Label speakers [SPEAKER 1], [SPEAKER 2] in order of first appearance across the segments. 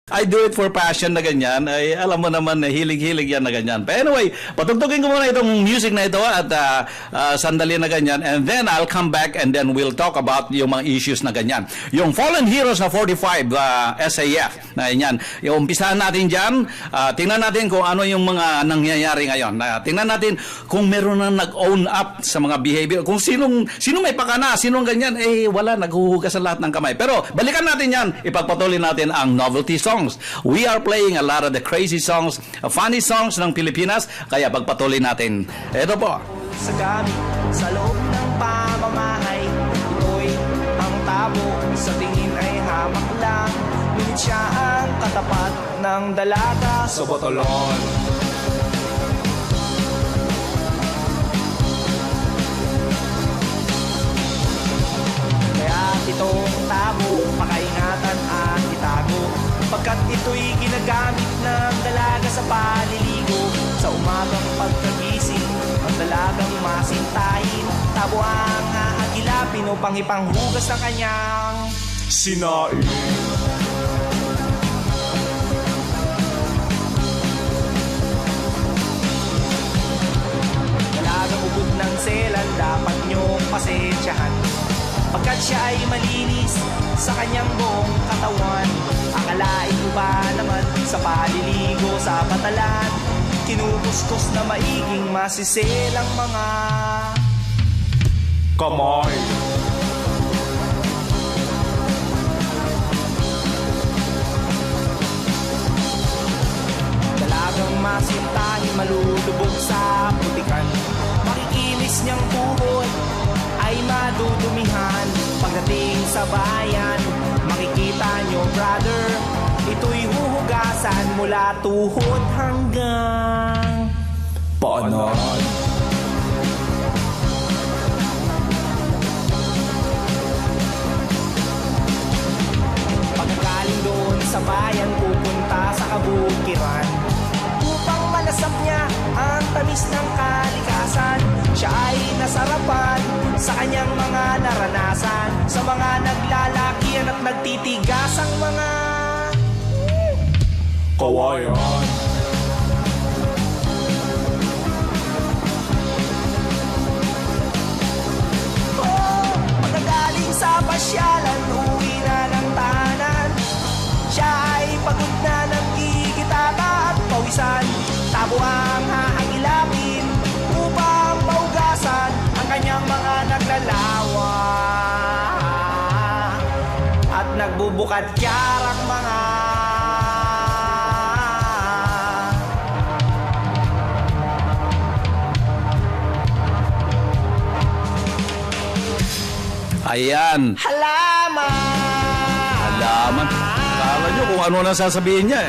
[SPEAKER 1] I do it for passion na ganyan. Ay, alam mo naman, hilig-hilig yan na ganyan. But anyway, patugtugin ko muna itong music na ito at sandali na ganyan. And then I'll come back and then we'll talk about yung mga issues na ganyan. Yung Fallen Heroes na 45 SAF na yan. Yung umpisahan natin dyan. Tingnan natin kung ano yung mga nangyayari ngayon. Tingnan natin kung meron na nag-own up sa mga behavior. Kung sinong may pakana, sinong ganyan, wala, naghuhugas sa lahat ng kamay. Pero balikan natin yan. Ipagpatuloy natin ang novelty songs. We are playing a lot of the crazy songs, funny songs ng Pilipinas, kaya pagpatuloy natin. Ito po.
[SPEAKER 2] Sa gamit, sa loob ng pamamahay, ito'y ang tabo, sa tingin ay hamak lang. Ngunit siya ang katapat ng dalaga sa botolon. Kaya itong tabo, pakaingatan at itago, pagkat ito'y ginagamit ng dalaga sa paliligo. Sa umagang pagkagising, ang dalagang masintahin, tabo ang aagilapin upang ipanghugas ng kanyang sinain. Dalagang ubod ng selan, dapat niyong pasensyahan, pagkat siya ay malinis sa kanyang buong katawan. Akalain mo ba naman sa paliligo sa batalan, kinukuskus na maiging masiselang mga kamay. Dalagang masintahin, malulubog sa putikan, makikinis niyang buhod ay madudumihan. Pagdating sa bayan, makikita nyo brother, ito'y huhugasan mula tuhod hanggang paanan. Pagkagaling doon sa bayan, pupunta sa kabukiran upang malasap niya ang tamis ng kalikasan. Siya ay nasarapan sa kanyang mga naranasan, sa mga naglalakihan at nagtitigas ang mga kawayan. Pagkagaling sa pasyalan, uwi na ng tahanan, siya ay pagod na ng gigitata at pawisan. Tabo ang haagilapin upang paugasan ang kanyang mga naglalawa at nagbubukat kyarang mga
[SPEAKER 1] Ayan.
[SPEAKER 2] halaman.
[SPEAKER 1] Alaman. Kala nyo kung ano na sasabihin niya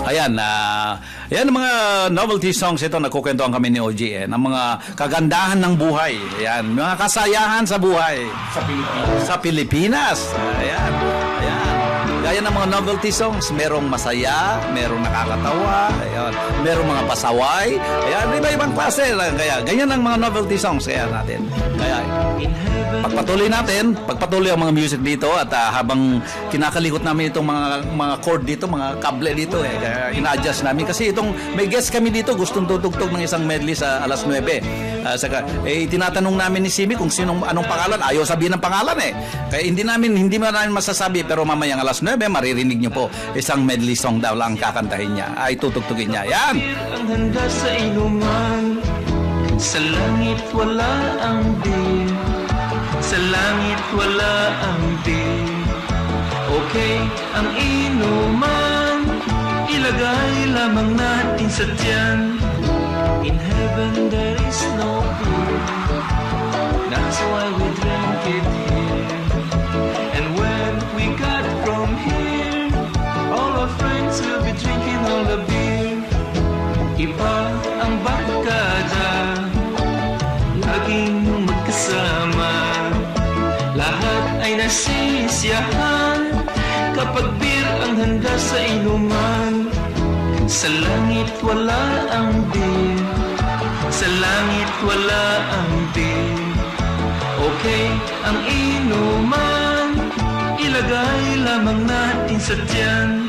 [SPEAKER 1] Ayan, yan ang mga novelty songs ito, nagkukwentuhan kami ni OG ng mga kagandahan ng buhay. Ayan, mga kasayahan sa buhay. Sa Pilipinas. Ayan, ayan. Gaya ng mga novelty songs, merong masaya, merong nakakatawa, ayan, merong mga pasaway, ayan, iba-ibang klase. Kaya, ganyan ang mga novelty songs kaya natin. Kaya, pagpatuloy ang mga music dito at habang kinakalikot namin itong mga chord dito, mga kable dito, kaya ina-adjust namin kasi itong may guest kami dito, gustong tutugtog ng isang medley sa alas 9. Tinatanong namin ni Simi kung anong pangalan, ayaw sabihin ng pangalan Kaya hindi namin masasabi, pero mamayang alas 9 maririnig nyo po isang medley song daw lang kakantahin niya, ay tutugtugin niya. Yan!
[SPEAKER 3] Ang handa sa inuman, sa langit wala ang beer, sa langit wala ang beer. Okay, ang inuman, ilagay lamang natin sa tiyan. In heaven there is no beer, that's why we drink it here. And when we got from here, all our friends will be drinking all the beer. Iba ang barkada, laging magkasama, lahat ay nasisiyahan kapag beer ang handa sa inuman. Sa langit wala ang beer, sa langit wala ang beer. Okay, ang inuman ilagay lamang natin sa tiyan.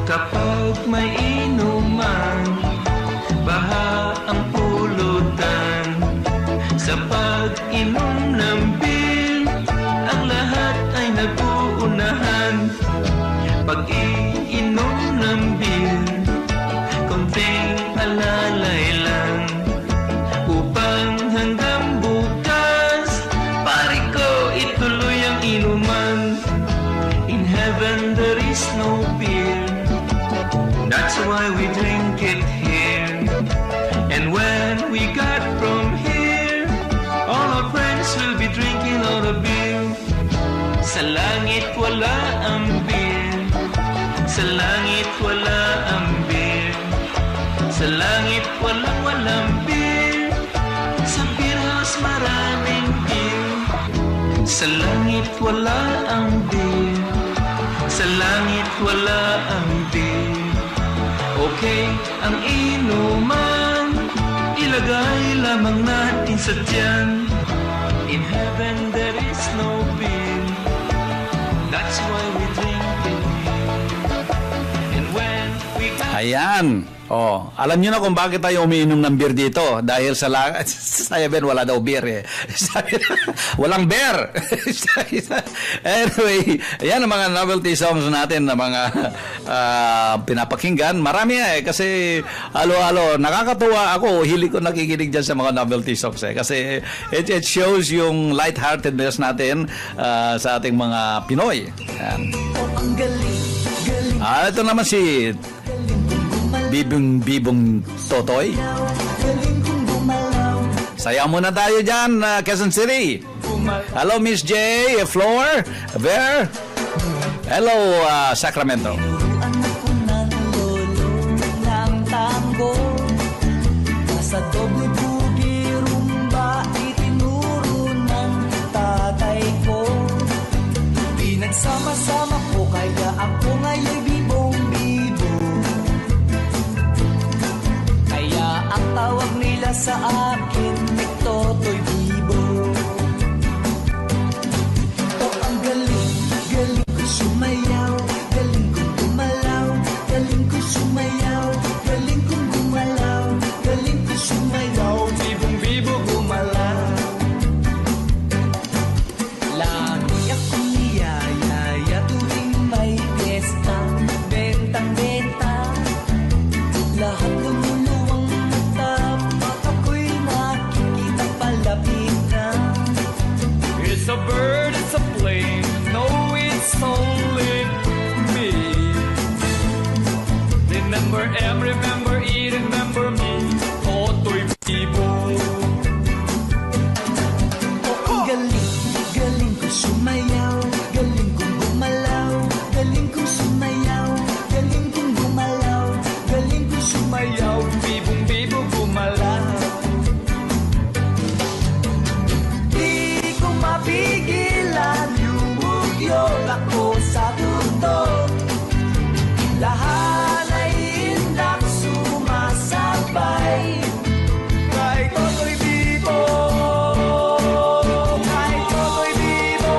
[SPEAKER 3] Kapag may inuman, baha ang pulutan. Sa pag-inom ng beer, ang lahat ay nag-uunahan. Pag-iinom ng beer, konting alalay lang, upang hanggang bukas, pare ko ituloy ang inuman. In heaven there is no beer, that's why we drink it here. And when we got from here, all our friends will be drinking all the beer. Sa langit wala ang beer, sa langit wala ang beer, sa langit walang beer, sa beer house maraming beer. Sa langit wala ang beer, sa langit wala ang beer. Okay, ang inuman ilagay lamang natin sa tiyan. In heaven there is no beer, that's why we drink it. And when we got
[SPEAKER 1] Ayan. Oh, alam niyo na kung bakit tayo umiinom ng beer dito. Dahil sa saya Ben, wala daw beer eh. Walang beer. Anyway, ayan ang mga novelty songs natin na mga pinapakinggan. Marami eh. Kasi alo-alo, nakakatuwa ako. Hilig ko nakikinig dyan sa mga novelty songs eh. Kasi it shows yung lightheartedness natin sa ating mga Pinoy. Ayan.
[SPEAKER 2] Ang galing, galing,
[SPEAKER 1] Ito naman si Bibong Totoy.
[SPEAKER 2] galing kong gumalaw.
[SPEAKER 1] Sayaw muna tayo dyan, Quezon City. Hello, Miss J, Floor, Bear. Hello, Sacramento.
[SPEAKER 2] Anak ko ng lolo ng tango, nasa doble bugi rumba itinuro ng tatay ko. Pinagsama-sama ko kaya ako ngayon bibong-bibo. Kaya ang tawag nila sa akin Totoy Bibo. Ang galing, galing ko sumayaw, galing kong gumalaw, galing ko sumayaw, galing kong gumalaw, galing ko sumayaw, bibong-bibo gumalaw. Lagi akong niyayaya tuwing may piyesta, bentang-benta, lahat lumuluwang mata, pag ako'y nakikita palapit na. It's a bird, it's a plane, no, it's only me. Remember M, remember E, remember me, Totoy Bibo. Ang galing, galing ko sumayaw, galing kong gumalaw, galing kong sumayaw, galing kong gumalaw, galing kong sumayaw, bibong-bibo gumalaw. Di ko mapigilan, yumugyot ako sa tutok. Lahat ay indak sumasabay. Kay Totoy Bibo, kay Totoy Bibo.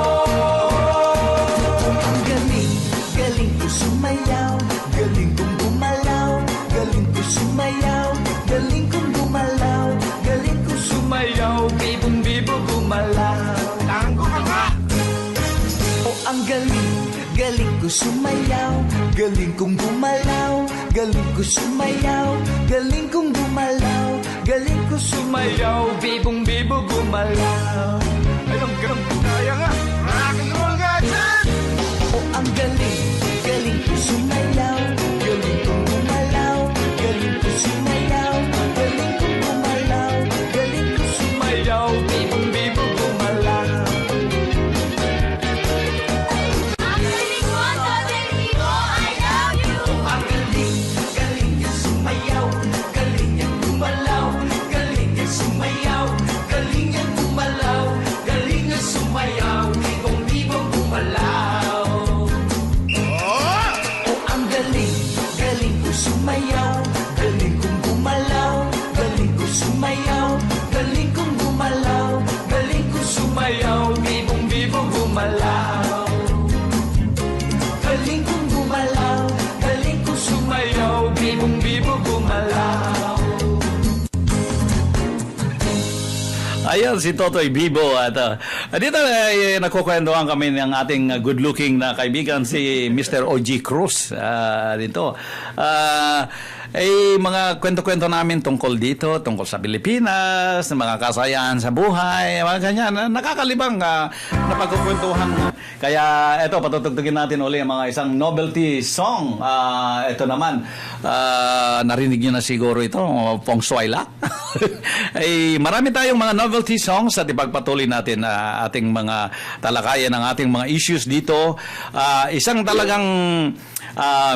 [SPEAKER 2] Ang galing, galing ko sumayaw, galing kong gumalaw, galing ko sumayaw, galing kong gumalaw, galing ko sumayaw, bibong-bibo gumalaw. Tango ka nga! Oh, ang galing, galing ko sumayaw, galing kong gumalaw, galing ko sumayaw, galing kong gumalaw, galing ko sumayaw, bibong-bibo gumalaw. Ay, ang kaya nga! Rock and roll nga dyan! Oh, ang galing, galing ko sumayaw, galing kong gumalaw, galing ko sumayaw, galing kong gumalaw, galing ko sumayaw, bibong-bibo gumalaw. Ang galing, galing niya sumayaw, galing niya gumalaw, galing niya sumayaw, galing niya gumalaw,
[SPEAKER 1] Yan si Totoy Bibo at dito ay nakukwentuhan kami ng ating good-looking na kaibigan si Mr. OG Cruz dito. Mga kwento-kwento namin tungkol dito, tungkol sa Pilipinas, mga kasayahan sa buhay, mga ganyan. Nakakalibang na pagkukwentuhan. Kaya eto, patutugtugin natin uli ang mga isang novelty song. Ito naman, narinig nyo na siguro ito, Fong Shuai La. Marami tayong mga novelty songs at ipagpatuloy natin ating mga talakayan ng ating mga issues dito. Isang talagang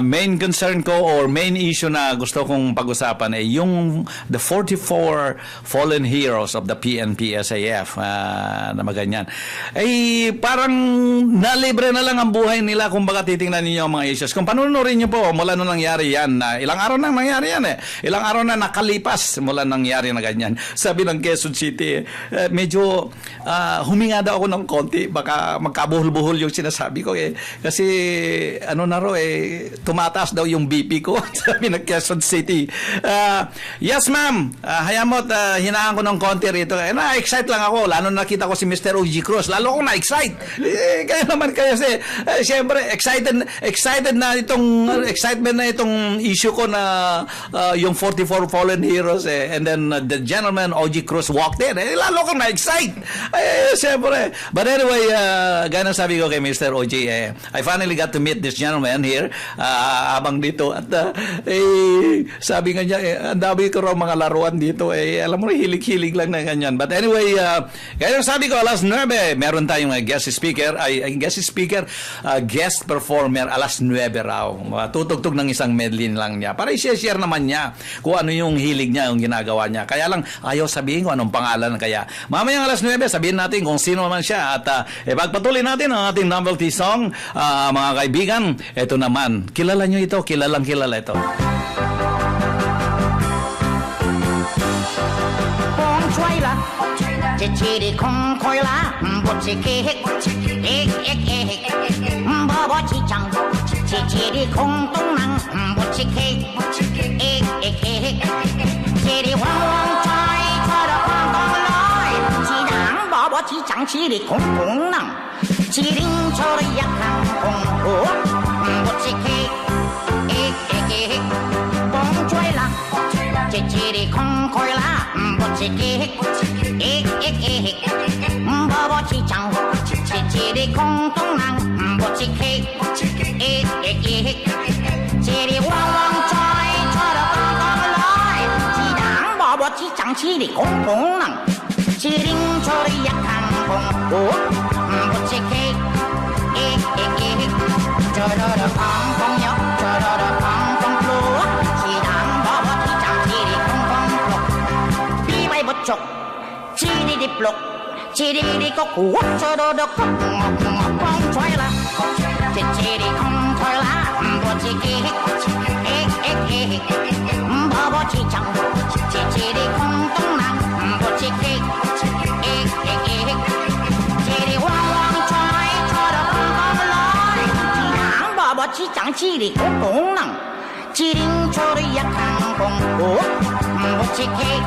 [SPEAKER 1] main concern ko or main issue na gusto kong pag-usapan ay yung the 44 fallen heroes of the PNP SAF na maganyan. Parang nalibre na lang ang buhay nila kung baka titingnan ninyo ang mga issues. Kung panunurin nyo po mula nung nangyari yan, ilang araw na nangyari yan ilang araw na nakalipas mula nangyari na ganyan. Sabi ng Quezon City, medyo huminga daw ako ng konti, baka magkabuhol-buhol yung sinasabi ko kasi ano na raw tumataas daw yung BP ko. Sabi ng Quezon City. Yes ma'am, hayamot, hinaan ko ng konti rito. Na-excite lang ako, lalo nakita ko si Mr. OG Cruz, lalo akong na-excite. Kaya naman kasi, siyempre, excited na excitement na itong issue ko na yung 44 fallen heroes and then the gentleman OG Cruz walked in. Lalo akong na-excite. Siyempre. But anyway, gaya ng sabi ko kay Mr. OG, I finally got to meet this gentleman here abang dito at sabi nga niya ang dami ko raw mga laruan dito alam mo hilig-hilig lang na ganyan. But anyway, kaya sabi ko alas 9 meron tayong guest performer alas 9 raw. Tutugtog ng isang medley lang niya para i-share naman niya kung ano yung hilig niya, yung ginagawa niya. Kaya lang ayaw sabihin ko anong pangalan. Kaya mamayang alas 9 sabihin natin kung sino man siya at pagpatuloy natin ang ating novelty song. Mga kaibigan, ito naman, kilala nyo ito, kilalang kilala ito.
[SPEAKER 4] Fong Shuai La, chichiri kong koi la, buchiki hik, ik ik ik, babo chichang, chichiri kong tung nang, buchiki, ik ik ik, chiri wang wang chai, chara kong kong loi, chidang babo chichang, chiri kong tung nang, chiring chora yak kang kong ho. Buchiki, ik ik ik, Fong Shuai La, chichiri kong koi la, buchiki, ik ik ik, babo chichang, chichiri kong tung nang, buchiki, ik ik ik, chiri wang wang choi, chora kong kong loi, chidang babo chichang, chiri kong tung nang, chiring chora yak kang kong ho, buchiki, ik ik ik. Cho đó là phong phong nhóc, cho đó là phong phong lúa, chỉ đang bỏ thì chẳng chỉ đi phong lục, đi bay bật chọc, chỉ đi lục, chỉ đi có cú, cho đó là phong xoay la, chỉ đi không thôi la, bỏ chỉ kia, bỏ chỉ chẳng, chỉ đi không tung năng, bỏ chỉ kia, chỉ đi hoang hoang xoay, cho đó phong lôi. Bỏ chỉ chẳng chỉ để có công năng chỉ định cho đấy yak hàng công cố một chiếc hết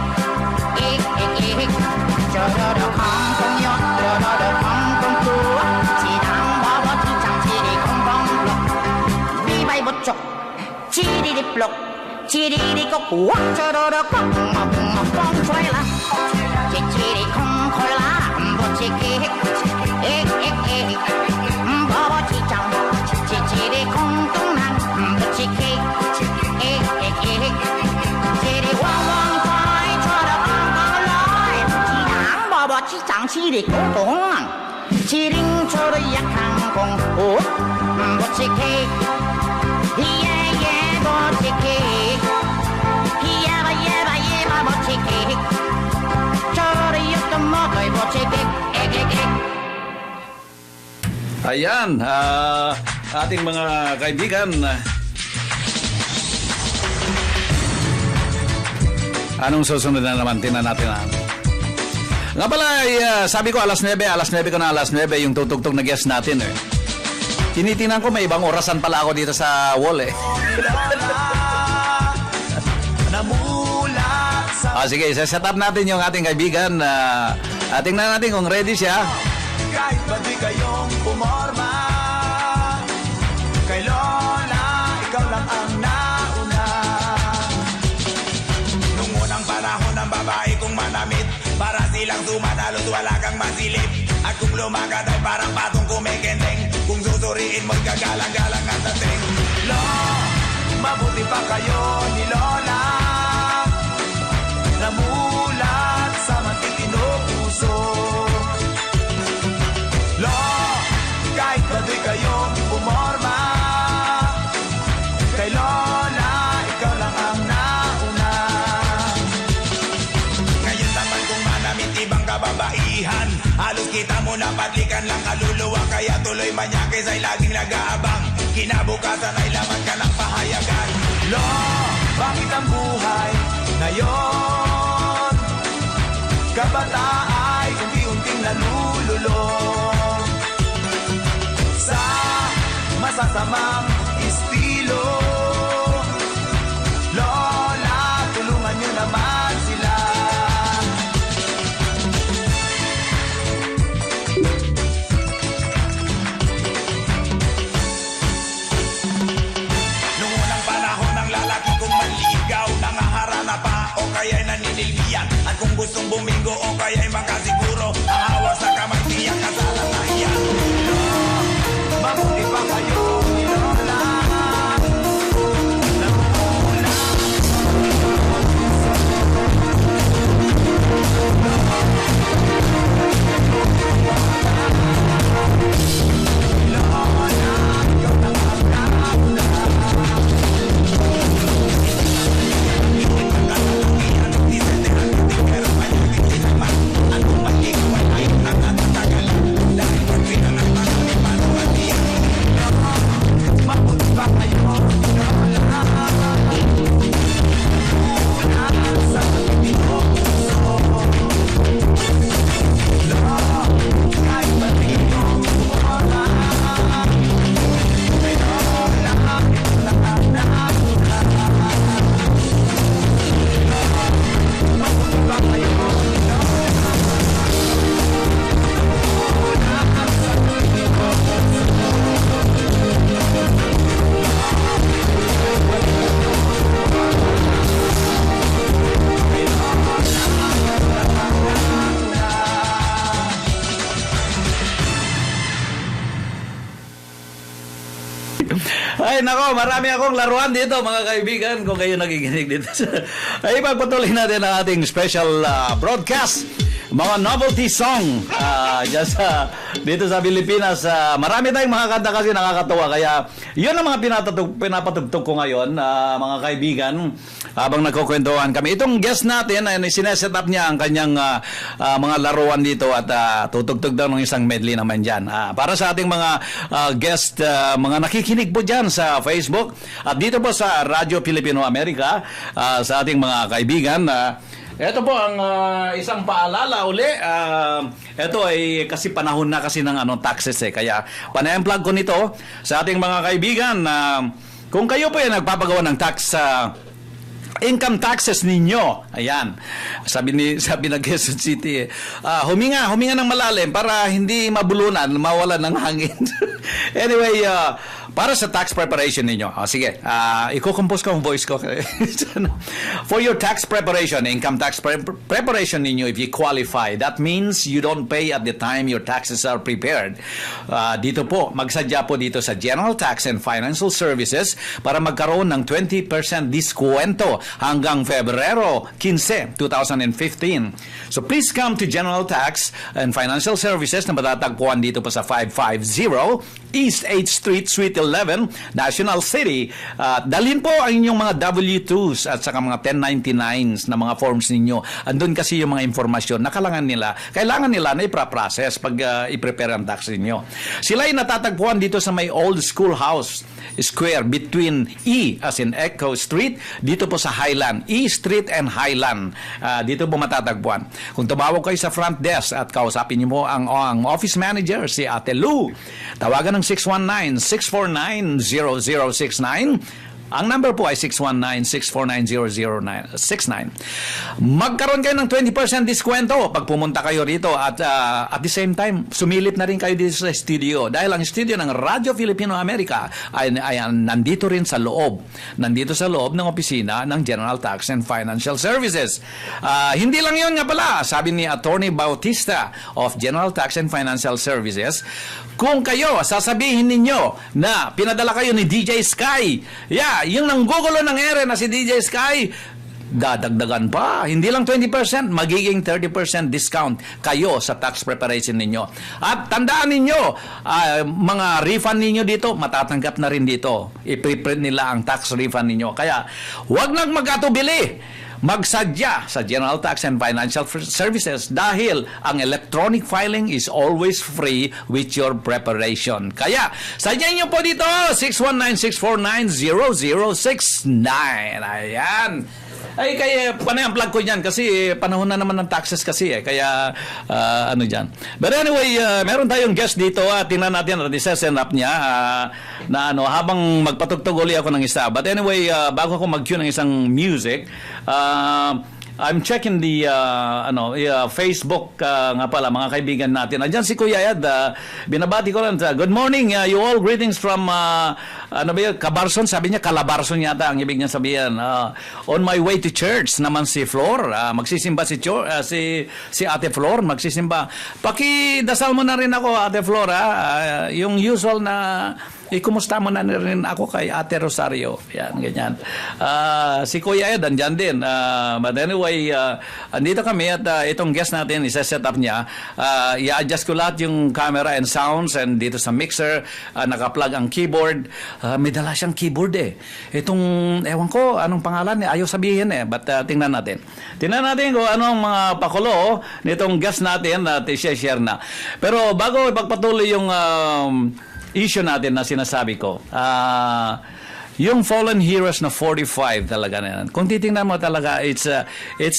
[SPEAKER 4] cho đó được không công nhóc cho đó được không công chúa chỉ đang bỏ chỉ chẳng chỉ để không phong lục đi bay bật chọc chỉ đi đi lục chỉ đi có của cho đó được không phong xoay là chỉ để không khơi lá một chiếc hết bỏ chỉ chẳng chỉ để không tung năng một chiếc hết chỉ để hoang hoang thôi cho được không lối chỉ đáng bỏ chỉ chẳng chỉ để không tung năng chỉ định cho đấy yak hàng công cố một chiếc hết một chiếc hết một chiếc hết cho đấy yak tầm một đời một chiếc hết.
[SPEAKER 1] Ayan, ating mga kaibigan. Anong susunod na naman? Tingnan natin na. Nga pala, sabi ko alas 9 ko na alas 9 yung tutugtog na guest natin Tinitingnan ko may ibang orasan pala ako dito sa wall Sige, set up natin yung ating kaibigan Tingnan natin kung ready siya.
[SPEAKER 2] Kahit ba di kayong pumorma, kay Lola, ikaw lang ang nauna. Nung unang panahon ng babae kong manamit, para silang sumanalos, wala kang masilip. At kung lumakad ay parang patong kumikendeng, kung susuriin mo'y kagalang-galang at dating. Lo, mabuti pa kayo ni Lola, namulat sa matitino puso. Lo, kahit ba di kayong pumorma, kay Lola, ikaw lang ang nauna. Ngayon naman kung manamit ibang kababaihan, halos kita mo na patlikan lang kaluluwa, kaya tuloy manyakis ay laging nag-aabang. Kinabukasan ay laman ka ng pahayagan. Lo, bakit ang buhay ngayon? Kabata ay unti-unting nalululong sa masasamang estilo. Lola, tulungan nyo naman sila. Nung unang panahon ng lalaki kong manligaw, nangaharana pa o kaya'y naninilbiyan. At kung gustong bumingo o kaya'y makasiguro, ang hawak sa kamay tiyak kasalan na iyan. Lo, mabuti pa kayo ni Lola, namumula. Lola, ikaw lang ang nauna. Mabuti pa kayo ni Lola, sa matitino puso. Lo, kahit ba di kayong pumorma, kay Lola, ikaw lang ang nauna. Mabuti pa kayo ni Lola, sa matitino
[SPEAKER 1] Ay nako, marami akong laruan dito mga kaibigan kung kayo nakikinig dito. Ay pagpatuloy natin ang ating special broadcast, mga novelty song dyan dito sa Pilipinas. Marami tayong mga kanta kasi nakakatawa, kaya yun ang mga pinapatugtog ko ngayon, mga kaibigan, habang nagkukwentuhan kami. Itong guest natin ay sineset up niya ang kanyang mga laruan dito at tutugtog daw ng isang medley naman dyan. Para sa ating mga guest, mga nakikinig po dyan sa Facebook at dito po sa Radyo Pilipino Amerika, sa ating mga kaibigan. Ito po ang isang paalala uli. Ito ay kasi panahon na kasi ng taxes kaya pana-plug ko nito sa ating mga kaibigan. Kung kayo po ay nagpapagawa ng tax income taxes ninyo. Ayan. Sabi ng Quezon City, huminga ng malalim para hindi mabulunan, mawalan ng hangin. Anyway, para sa tax preparation ninyo. Sige, i-compose ko ang voice ko. For your tax preparation, income tax preparation ninyo, if you qualify, that means you don't pay at the time your taxes are prepared. Dito po, magsadya po dito sa General Tax and Financial Services para magkaroon ng 20% diskwento hanggang Febrero 15, 2015. So please come to General Tax and Financial Services na matatagpuan dito po sa 550 East 8th Street, Suite 11, National City. Dalhin po ang inyong mga W-2s at saka mga 1099s na mga forms ninyo. Andun kasi yung mga informasyon na kailangan nila na ipaprocess pag i-prepare ang tax ninyo. Sila ay natatagpuan dito sa may Old Schoolhouse Square between E as in Echo Street, dito po sa Highland, E Street and Highland. Dito po matatagpuan. Kung tumawag kayo sa front desk at kausapin niyo mo ang office manager, si Ate Lou, tawagan ng 619-649-0069. Ang number po ay 619-649-0069. Magkaroon kayo ng 20% diskwento pag pumunta kayo rito at the same time, sumilip na rin kayo dito sa studio. Dahil ang studio ng Radyo Filipino America ay nandito rin sa loob. Nandito sa loob ng opisina ng General Tax and Financial Services. Hindi lang yun nga pala, sabi ni Attorney Bautista of General Tax and Financial Services, kung kayo, sasabihin ninyo na pinadala kayo ni DJ Sky, yung nanggugulo ng ere na si DJ Sky, dadagdagan pa. Hindi lang 20%, magiging 30% discount kayo sa tax preparation ninyo. At tandaan ninyo, mga refund ninyo dito, matatanggap na rin dito. I-preprint nila ang tax refund ninyo. Kaya, huwag nang magkatubili. Magsadya sa General Tax and Financial Services dahil ang electronic filing is always free with your preparation. Kaya, sadyain nyo po dito, 619-649-0069. Ayan. Ay, kaya panay ang plug ko dyan kasi panahon na naman ng taxes kasi kaya ano dyan. But anyway, meron tayong guest dito at tingnan natin at isa-send up niya na ano, habang magpatugtog uli ako ng isa. But anyway, bago ako mag-cue ng isang music, I'm checking the Facebook nga pala, mga kaibigan natin. Andiyan si Kuya Ed, binabati ko lang. Good morning, you all. Greetings from Cabarson. Sabi niya, Calabarzon yata ang ibig niya sabihin. On my way to church naman si Flor. Magsisimba si Ate Flor, magsisimba. Pakidasal mo na rin ako, Ate Flor, yung usual na kumusta mo na rin ako kay Ate Rosario. Yan, ganyan. Si Kuya Ed, andyan din. But anyway, andito kami at itong guest natin, isa-set up niya. I-adjust ko lahat yung camera and sounds and dito sa mixer, naka-plug ang keyboard. May dala siyang keyboard Itong, ewan ko, anong pangalan ayaw sabihin But tingnan natin. Tingnan natin kung anong mga pakulo nitong guest natin at i-share na. Pero bago ipagpatuloy yung issue natin na sinasabi ko, yung fallen heroes na 45 talaga na yan. Kung titingnan mo talaga, it's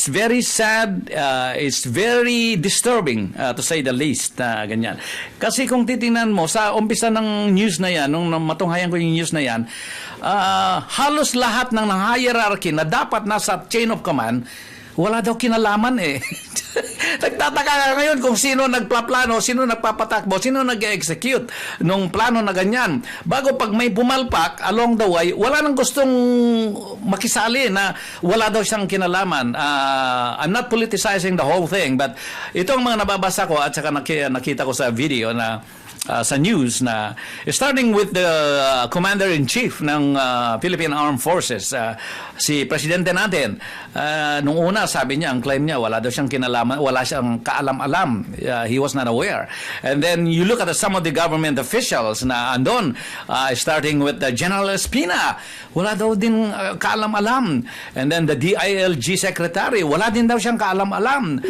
[SPEAKER 1] very sad, it's very disturbing to say the least, ganyan. Kasi kung titingnan mo, sa umpisa ng news na yan, nung matunghayan ko yung news na yan, halos lahat ng hierarchy na dapat nasa chain of command, wala daw kinalaman Nagtataka ka ngayon kung sino nagplaplano, sino nagpapatakbo, sino nag-execute nung plano na ganyan. Bago pag may pumalpak along the way, wala nang gustong makisali na wala daw siyang kinalaman. I'm not politicizing the whole thing, but ito ang mga nababasa ko at saka nakita ko sa video na sa news na starting with the Commander-in-Chief ng Philippine Armed Forces, si Presidente natin, nung una sabi niya, ang claim niya, wala daw siyang kinalaman, wala siyang kaalam-alam. He was not aware. And then you look at some of the government officials na andon, starting with General Espina, wala daw din kaalam-alam. And then the DILG Secretary, wala din daw siyang kaalam-alam.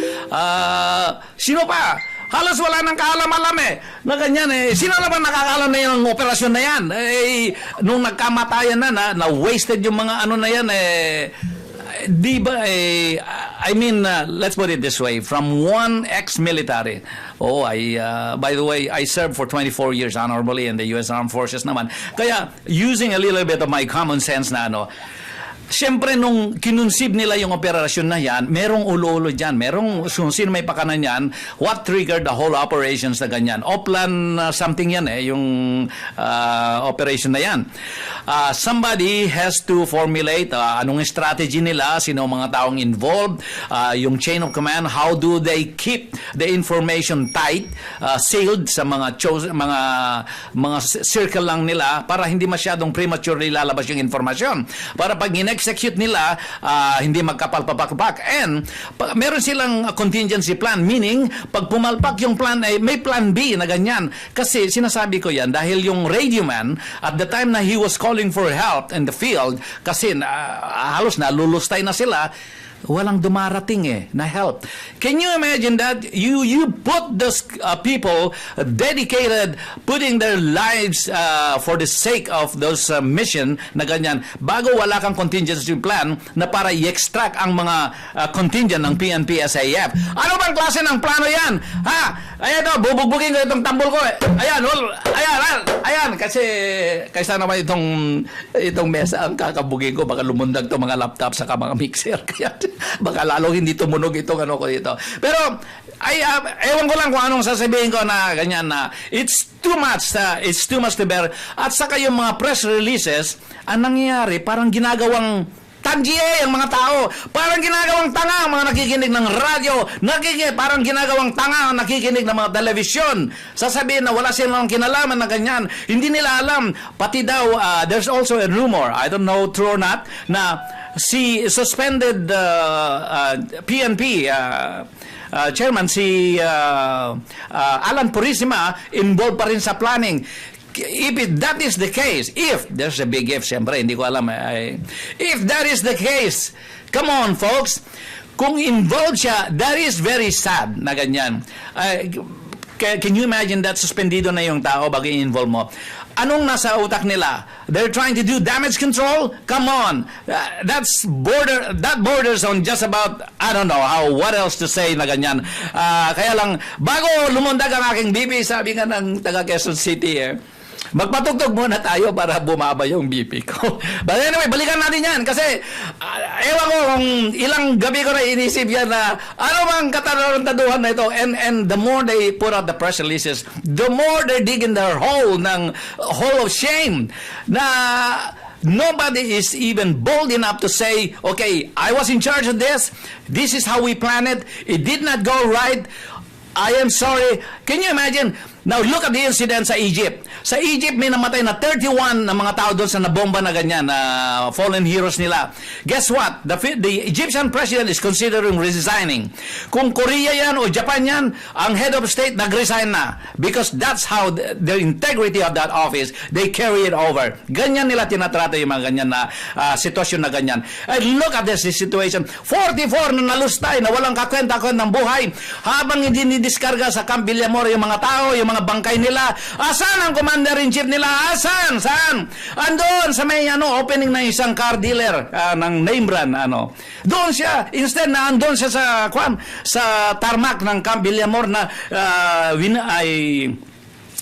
[SPEAKER 1] Sino pa? Halos wala nang kaalam-alam na ganyan Sino naman nakakaalam na yung operasyon na yan? Nung nagkamatayan na wasted yung mga ano na yan di ba I mean, let's put it this way, from one ex-military. By the way, I served for 24 years honorably in the U.S. Armed Forces naman. Kaya, using a little bit of my common sense na siyempre, nung kinunsib nila yung operasyon na yan, merong ulo-ulo dyan. Merong, sino may pakanan yan, what triggered the whole operations na ganyan. Oplan something yan yung operation na yan. Somebody has to formulate anong strategy nila, sino mga taong involved, yung chain of command, how do they keep the information tight, sealed sa mga circle lang nila para hindi masyadong prematurely lalabas yung informasyon. Para pag execute nila, hindi magkapalpapak. And meron silang contingency plan, meaning pag pumalpak yung plan may plan B na ganyan. Kasi sinasabi ko yan dahil yung radio man at the time na he was calling for help in the field, kasi halos nalulustay na sila, walang dumarating na help. Can you imagine that? You put those people dedicated, putting their lives for the sake of those mission na ganyan, bago wala kang contingency plan na para i-extract ang mga contingent ng PNP SAF. Ano bang klase ng plano yan? Ha? Ayan ito, bubugbugin ko itong tambol ko. Ayan, kasi kaysa naman itong mesa ang kakabugin ko, baka lumundag to mga laptop sa mga mixer. Kaya baka lalo hindi tumunog itong ano ko dito. Pero ewan ko lang kung anong sasabihin ko na ganyan na it's too much to bear. At saka yung mga press releases, ang nangyayari parang ginagawang tanggiye ang mga tao. Parang ginagawang tanga ang mga nakikinig ng radyo. Parang ginagawang tanga ang nakikinig ng mga telebisyon. Sasabihin na wala silang kinalaman na ganyan. Hindi nila alam. Pati daw, there's also a rumor, I don't know true or not, na si suspended PNP chairman, si Alan Purisima, involved pa rin sa planning. If that is the case, if there's a big if, siyempre, hindi ko alam. If that is the case, come on, folks, kung involved siya, that is very sad na ganyan. Can you imagine that suspendido na yung tao bago i-involve mo? Anong nasa utak nila? They're trying to do damage control? Come on. That borders on just about, I don't know what else to say na ganyan. Kaya lang, bago lumundag ang aking BP, sabi nga ng taga Quezon City, magpatugtog muna tayo para bumaba yung BP ko. But anyway, balikan natin yan kasi ewan ko kung ilang gabi ko na inisip yan na ano bang katarantaduhan na ito. And the more they put out the press releases, the more they dig in their hole of shame na nobody is even bold enough to say, okay, I was in charge of this. This is how we planned it. It did not go right. I am sorry. Can you imagine? Now, look at the incident sa Egypt. Sa Egypt, may namatay na 31 na mga tao doon sa nabomba na ganyan, na fallen heroes nila. Guess what? The Egyptian president is considering resigning. Kung Korea yan o Japan yan, ang head of state nag-resign na. Because that's how the integrity of that office, they carry it over. Ganyan nila tinatrato yung mga ganyan na sitwasyon na ganyan. And look at this situation. 44 na nalustay, na walang kakwenta-kwenta ng buhay, habang hindi nidiskarga sa Camp Villamor yung mga tao, yung mga bangkay nila. Asan ang commander-in-chief nila? Asan? Saan? Andun sa may opening ng isang car dealer ng name brand. Doon siya. Instead na andun siya sa tarmac ng Camp Villamor na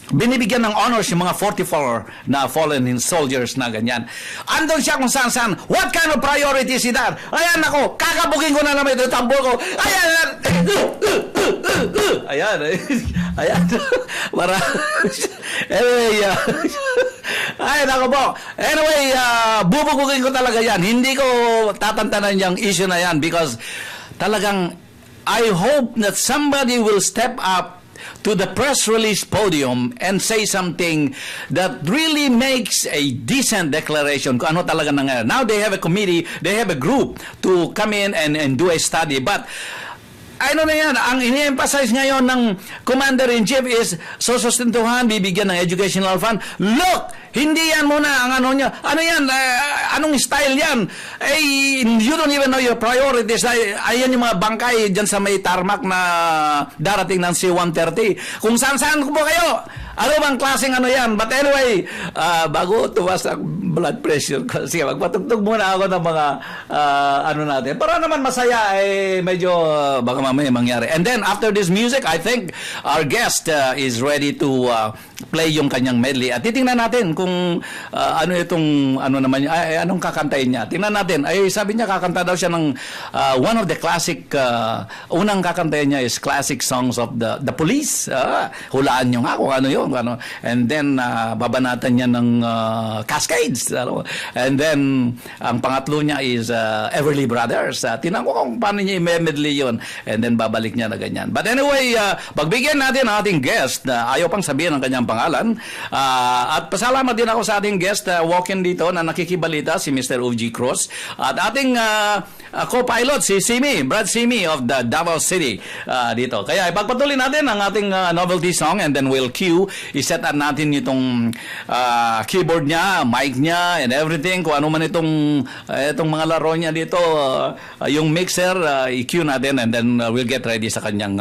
[SPEAKER 1] binibigyan ng honors yung mga 44 na fallen soldiers na ganyan. Andun siya kung saan-saan. What kind of priorities is that? Ayan ako, kakabugin ko na naman ito, tambol ko. Ayan. Ayan. Para. Anyway, ay, nako po. Anyway, bubugugin ko talaga yan. Hindi ko tatantanan yung issue na yan because talagang I hope that somebody will step up to the press release podium and say something that really makes a decent declaration kung ano talaga nangyari. Now they have a committee, they have a group to come in and do a study. But ano na yan, ang ini-emphasize ngayon ng Commander-in-Chief is susustentuhan, bibigyan ng educational fund. Look, hindi yan muna ang ano niya. Ano yan? Anong style yan? You don't even know your priorities. Ayan yung mga bangkay dyan sa may tarmac na darating ng C-130. Kung saan-saan po kayo. Ano bang klaseng ano yan? But anyway, bago tuwas ang blood pressure ko, sige, magpatugtog muna ako ng mga ano natin. Para naman masaya, medyo baka mamaya mangyari. And then, after this music, I think our guest is ready to play yung kanyang medley. At titingnan natin kung ano itong, ano naman, anong kakantayin niya. Tingnan natin. Sabi niya, kakanta daw siya ng one of the classic, unang kakantayin niya is classic songs of the Police. Hulaan niyo nga kung ano yun. And then, babanatan niya ng Cascades. And then, ang pangatlo niya is Everly Brothers. Tinan ko kung paano niya i-medley yun. And then, babalik niya na ganyan. But anyway, pagbigyan natin ang ating guest, ayaw pang sabihin ang kanyang pangalan. At pasalamat din ako sa ating guest, walk-in dito na nakikibalita, si Mr. O.G. Cruz. At ating co-pilot, si Simi, Brad Simi of the Davao City dito. Kaya ipagpatuloy natin ang ating novelty song and then we'll cue. I-set up natin itong keyboard niya, mic niya, niya and everything, kung ano man itong mga laro niya dito, yung mixer, EQ natin, and then we'll get ready sa kanyang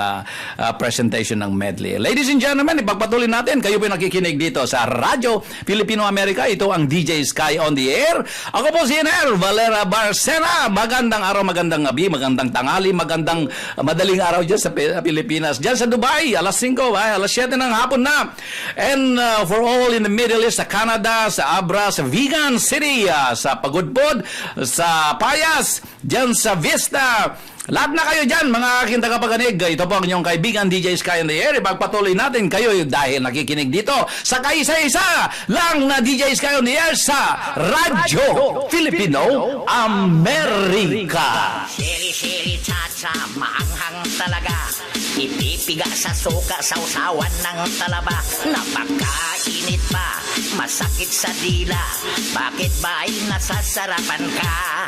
[SPEAKER 1] presentation ng medley. Ladies and gentlemen, ipagpatuloy natin. Kayo po nakikinig dito sa Radyo Filipino America. Ito ang DJ Sky on the air. Ako po si Ner Valera Barcena. Magandang araw, magandang gabi, magandang tanghali, magandang madaling araw dyan sa Pilipinas. Dyan sa Dubai, alas 5, alas 7 ng hapon na. And for all in the Middle East, sa Canada, sa Abra, sa Vigan City, sa Pagudpod, sa Payas, dyan sa Vista. Lahat na kayo dyan, mga aking tagapaganig. Ito po ang inyong kaibigan, DJ Sky on the air. Ipagpatuloy natin kayo dahil nakikinig dito sa kaisa-isa lang na DJ Sky on the air sa Radyo Filipino America.
[SPEAKER 4] Sili-sili cha-cha, maanghang talaga. Ipipiga sa suka, sausawan ng talaba. Napakainit pa, masakit sa dila. Bakit ba ay nasasarapan ka?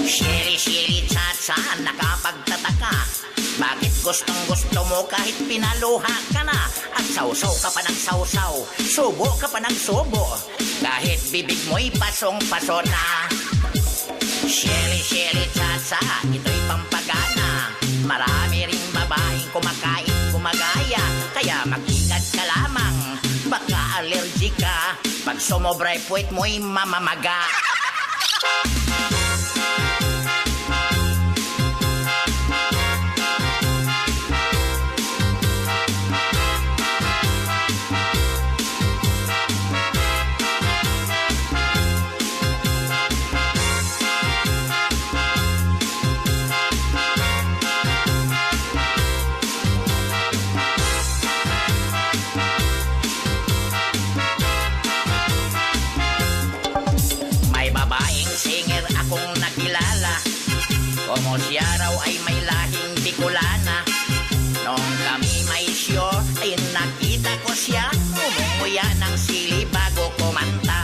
[SPEAKER 4] Sili-sili cha-cha, nakapagtataka. Bakit gustong gusto mo kahit pinaluha ka na? At sausaw ka pa ng sausaw, subo ka pa ng subo. Kahit bibig mo'y pasong-paso na. Sili-sili cha-cha, ito'y pampagana. Marami ring babaeng kumakain, kumagaya. Kaya mag-ingat ka lamang, baka allergic ka. Pag sumobray puwet mo'y mamamaga. Como siya raw ay may lahing Bicolana. Noong kami may show ay nakita ko siya umumuya ng sili bago kumanta.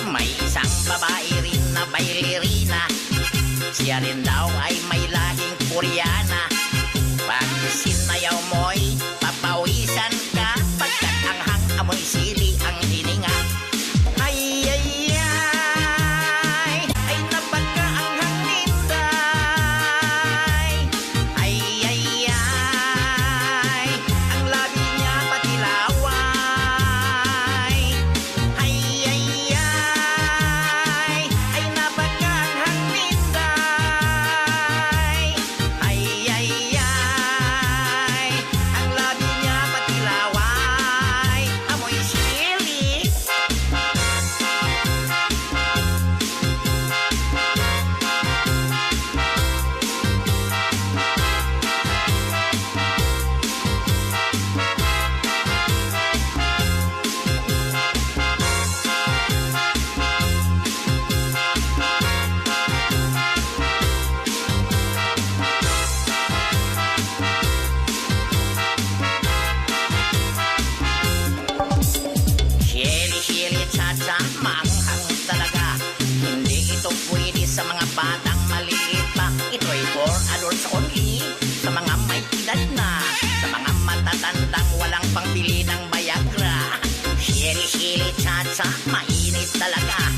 [SPEAKER 4] May isang babae rin na bailerina. Siya rin daw ay may lahing Koreana. Pag sinayaw mo'y papawisan ka, pagkat anghang amoy sili ang hininga. Ay, ay, ay, ay napakaanghang ninday. Ay, ay, ay, ang labi niya pati laway. Ay, ay, ay napakaanghang ninday. Ay, ay, ang labi niya pati laway. Amoy sili. Sili-sili cha-cha, maanghang talaga. Hindi ito pwede sa mga batang maliliit pa. Ito'y for adults only. Sa mga may edad na, sa mga matatandang walang pangbili ng Viagra. Sili-sili cha-cha, mainit talaga.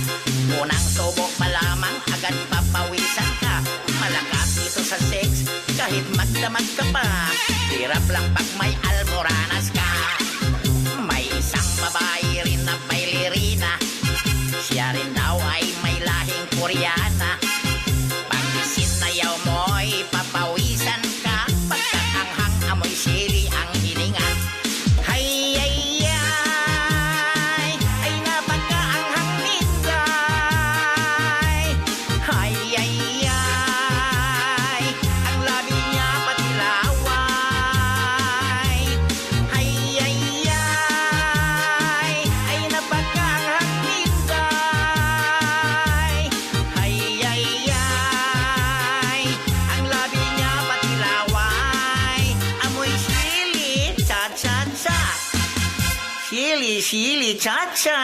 [SPEAKER 4] Unang subok pa lamang, agad papawisan ka. Malakas ito sa sex, kahit magdamag ka pa. Hirap lang pag may almoranas ka. May isang babae rin na bailerina. Siya rin daw ay may lahing Koreana. Pag sinayaw mo'y papawisan ka, pagkat anghang amoy sili ang hininga. Ay, ay, ay napakaanghang ninday. Ay, ay, ang labi niya pati laway. Ay, ay, napakaanghang ninday. Ay, ang labi niya pati laway. Amoy sili, cha-cha-cha. Sili, cha-cha.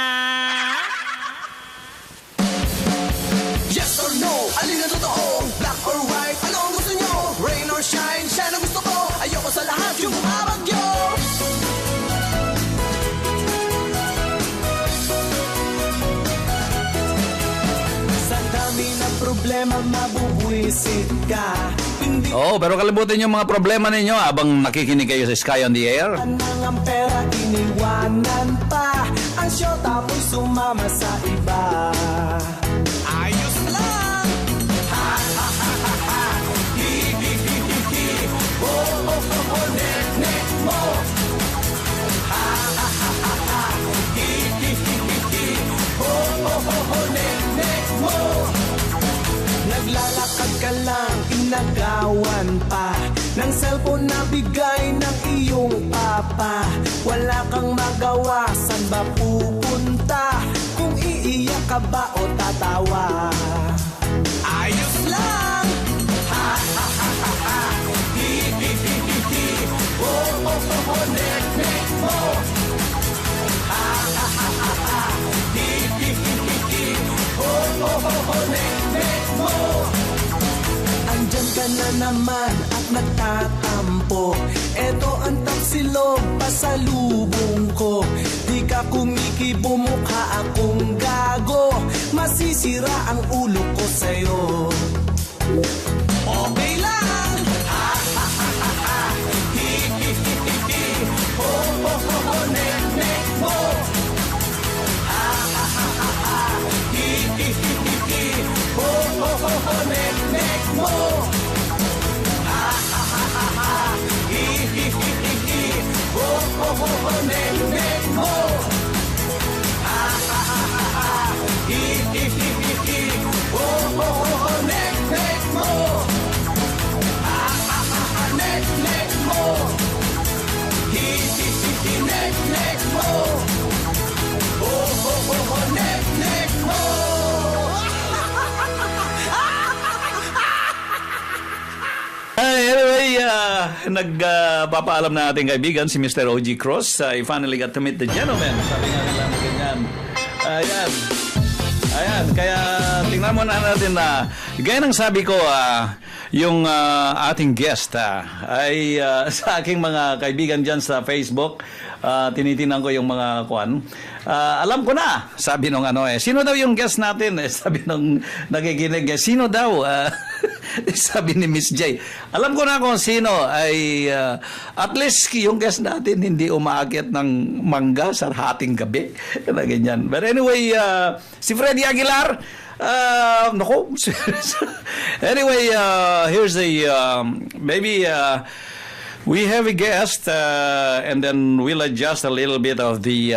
[SPEAKER 5] Yes or no? Alin ang totoo? Black or white? Ano ang gusto nyo? Rain or shine? Siya na gusto ko. Ayoko sa lahat yung bumabagyo. problema, mabubwisit ka. Hindi
[SPEAKER 1] Oh, pero kalimutan yung mga problema ninyo habang nakikinig kayo sa Sky on the Air.
[SPEAKER 5] nang ang pera iniwanan pa. Ang syota mo'y sumama sa iba. Ayos lang! Ha ha ha ha ha. Hi hi hi hi hi. Oh oh oh oh, nek nek mo. Ha ha ha ha ha. Hi hi hi hi hi. Oh oh oh oh, nek nek mo. Naglalakad ka lang, inagawan pa ng cellphone na bigay ng iyong papa. Wala kang magawa, saan ba pupunta? Kung iiyak ka ba o tatawa? Ayos lang! Ha ha ha ha ha. Hi hi hi hi hi. Oh oh oh oh, nek nek mo. Ha ha ha ha ha. Hi hi hi hi hi. Oh oh oh oh, nek nek mo. Andyan ka na naman at nagtatampo. Eto ang tapsilog, pasalubong ko. Di ka kumikibo, mukha akong gago. Masisira ang ulo ko sa'yo. Okay lang! Ha ha ha ha ha. Hi hi hi hi hi. Oh oh oh oh, nek nek mo. Ha ha ha ha ha. Hi hi hi hi hi. Oh oh oh oh, nek nek mo. Ha ha ha ha ha. Hi hi hi hi hi. Oh oh oh oh, nek nek mo. Ha ha ha ha ha. Hi hi hi hi hi. Oh oh oh oh, nek nek mo. Ha ha ha ha, nek nek mo. Hi hi hi hi, nek nek mo. Oh oh oh oh, nek nek mo.
[SPEAKER 1] Anyway, nagpapaalam na ating kaibigan si Mr. O.G. Cross. I finally got to meet the gentleman. Sabi nga nila na ganyan. Ayan. Ayan. Kaya tingnan mo na natin na gaya ng sabi ko, yung ating guest ay sa aking mga kaibigan dyan sa Facebook, tinitingnan ko yung mga kwan. Alam ko na, sabi nung sino daw yung guest natin? Sabi nung nakikinig, sino daw? Sabi ni Miss J. Alam ko na kung sino ay at least yung guest natin hindi umaakit ng mangga sa hating gabi. Na ganyan. But anyway, si Freddy Aguilar, nako. Anyway, here's a maybe we have a guest and then we'll adjust a little bit of the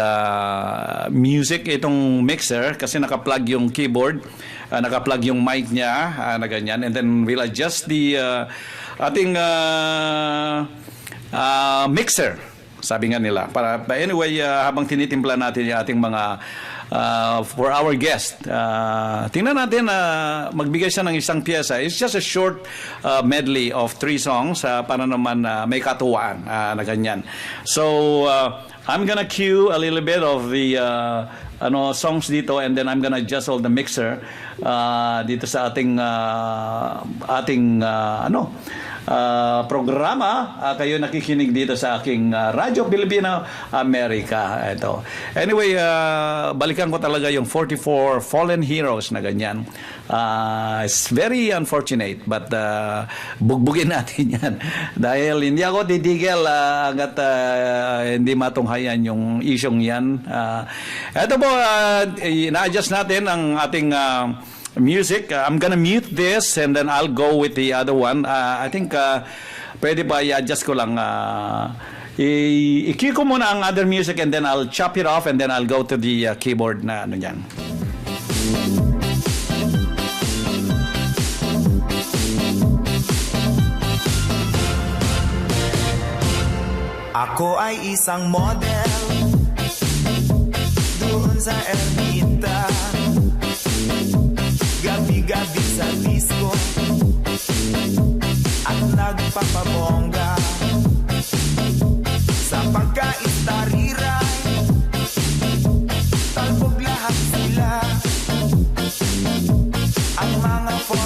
[SPEAKER 1] music itong mixer kasi naka-plug yung keyboard, naka-plug yung mic niya na ganyan, and then we'll adjust the ating mixer, sabi nga nila. But anyway, habang tinitimpla natin yung ating mga for our guest, tingnan natin magbigay siya ng isang piyesa. It's just a short medley of 3 songs para naman may katuwaan na ganyan. So I'm gonna cue a little bit of the songs dito, and then I'm gonna adjust all the mixer dito sa ating programa. Kayo nakikinig dito sa aking Radyo Pilipino Amerika. Ito. Anyway, balikan ko talaga yung 44 Fallen Heroes na ganyan. It's very unfortunate, but bugbugin natin yan. Dahil hindi ako titigil hanggat hindi matunghayan yung isyong yan. Ito po, na-adjust natin ang ating music. I'm gonna mute this and then I'll go with the other one. I think pwede ba i-adjust ko lang, i-cue ko muna ang other music and then I'll chop it off and then I'll go to the keyboard na ano yan.
[SPEAKER 2] Ako ay isang model doon sa Ermita, gabi-gabi sa disco at nagpapabongga.